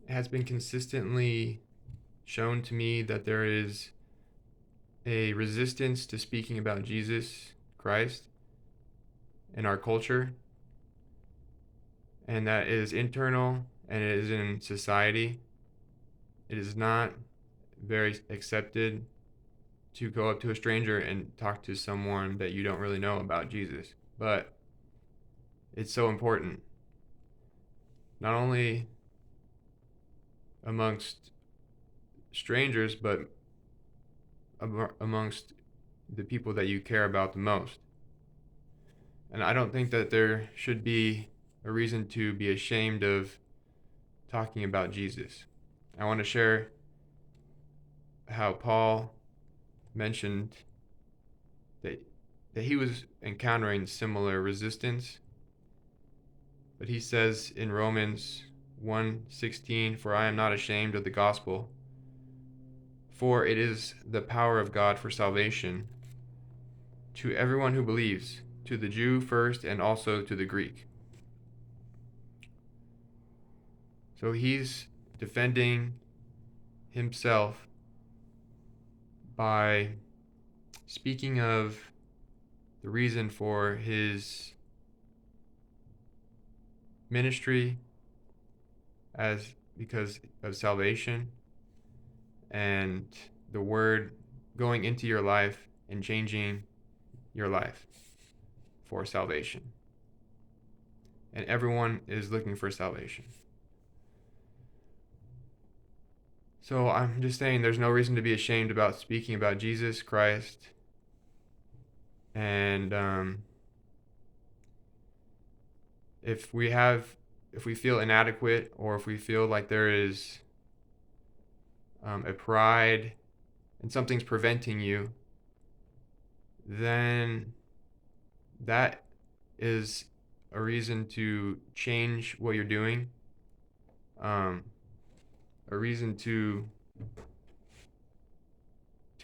has been consistently shown to me that there is a resistance to speaking about Jesus Christ in our culture, and that is internal and it is in society. It is not very accepted to go up to a stranger and talk to someone that you don't really know about Jesus. But it's so important, not only amongst strangers, but amongst the people that you care about the most. And I don't think that there should be a reason to be ashamed of talking about Jesus. I want to share how Paul mentioned that he was encountering similar resistance. But he says in Romans 1:16, "For I am not ashamed of the gospel, for it is the power of God for salvation to everyone who believes, to the Jew first and also to the Greek." So he's defending himself by speaking of the reason for his ministry as because of salvation and the word going into your life and changing your life for salvation. And everyone is looking for salvation. So I'm just saying there's no reason to be ashamed about speaking about Jesus Christ. And if we feel inadequate, or if we feel like there is a pride and something's preventing you, then that is a reason to change what you're doing, a reason to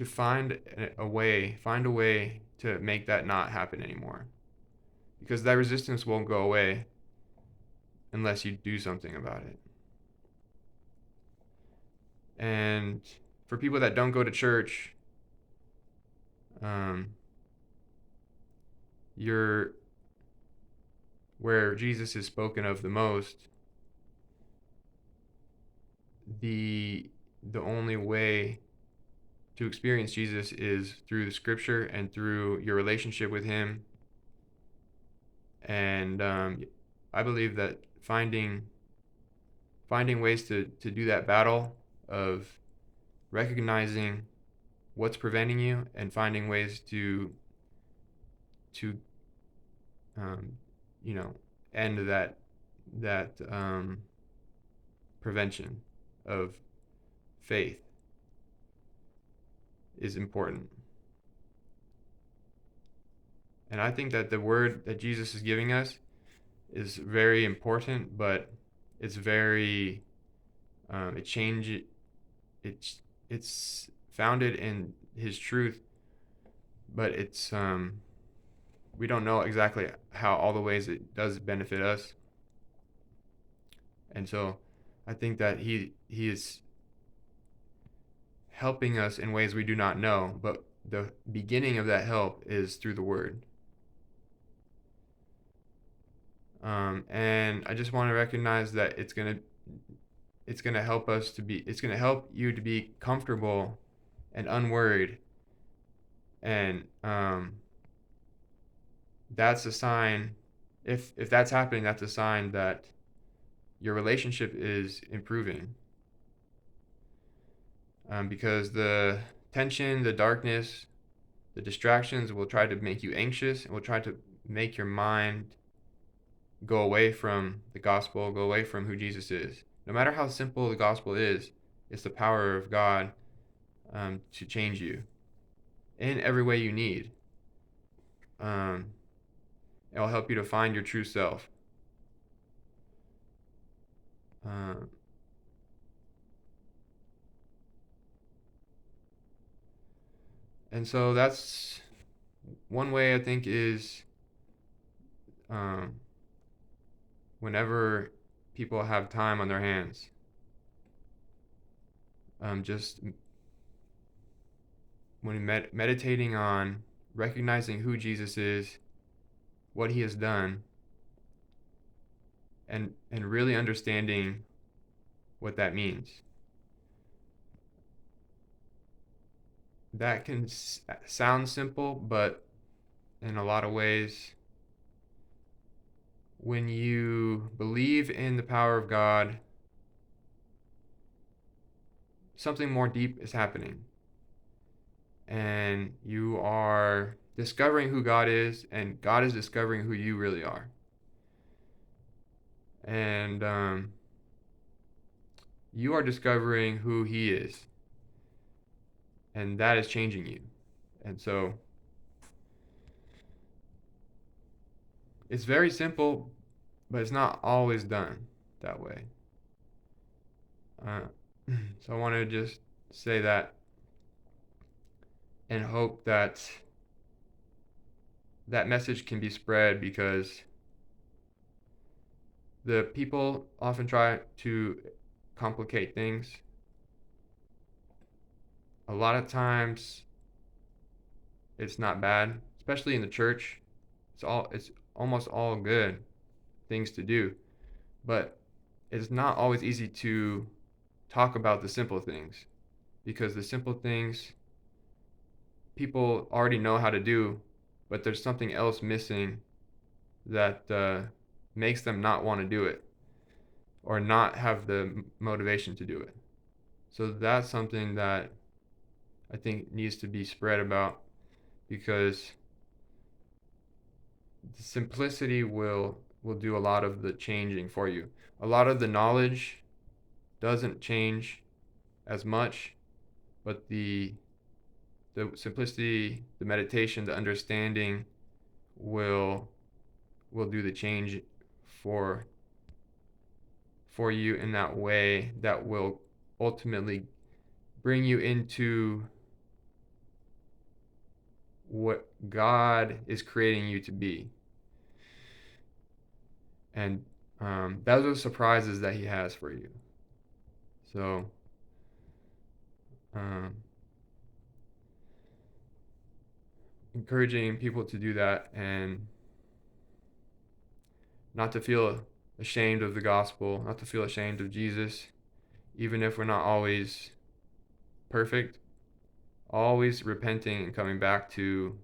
find a way to make that not happen anymore, because that resistance won't go away unless you do something about it. And for people that don't go to church, you're where Jesus is spoken of the most. The only way to experience Jesus is through the scripture and through your relationship with him. And I believe that finding ways to do that battle of recognizing what's preventing you and finding ways to you know, end that prevention of faith is important. And I think that the word that Jesus is giving us is very important, but it's very it's founded in his truth, but it's we don't know exactly how all the ways it does benefit us. And so I think that he is helping us in ways we do not know, but the beginning of that help is through the word. And I just want to recognize that it's gonna help it's gonna help you to be comfortable and unworried. And that's a sign. If that's happening, that's a sign that your relationship is improving. Because the tension, the darkness, the distractions will try to make you anxious and will try to make your mind go away from the gospel, go away from who Jesus is. No matter how simple the gospel is, it's the power of God to change you in every way you need. It'll help you to find your true self. And so that's one way I think is whenever people have time on their hands, just when meditating on recognizing who Jesus is, what he has done, and really understanding what that means. That can sound simple, but in a lot of ways, when you believe in the power of God, something more deep is happening. And you are discovering who God is, and God is discovering who you really are. And you are discovering who he is. And that is changing you. And so it's very simple, but it's not always done that way. So I want to just say that and hope that that message can be spread, because the people often try to complicate things. A lot of times it's not bad, especially in the church. It's almost all good things to do, but it's not always easy to talk about the simple things, because the simple things people already know how to do, but there's something else missing that makes them not want to do it or not have the motivation to do it. So that's something that I think needs to be spread about, because the simplicity will do a lot of the changing for you. A lot of the knowledge doesn't change as much, but the simplicity, the meditation, the understanding will do the change for you in that way that will ultimately bring you into what God is creating you to be. And those are surprises that he has for you. So encouraging people to do that, and not to feel ashamed of the gospel, not to feel ashamed of Jesus, even if we're not always perfect, always repenting and coming back to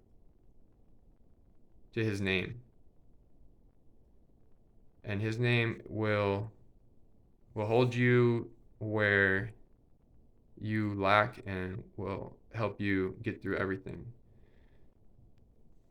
his name. And his name will hold you where you lack and will help you get through everything.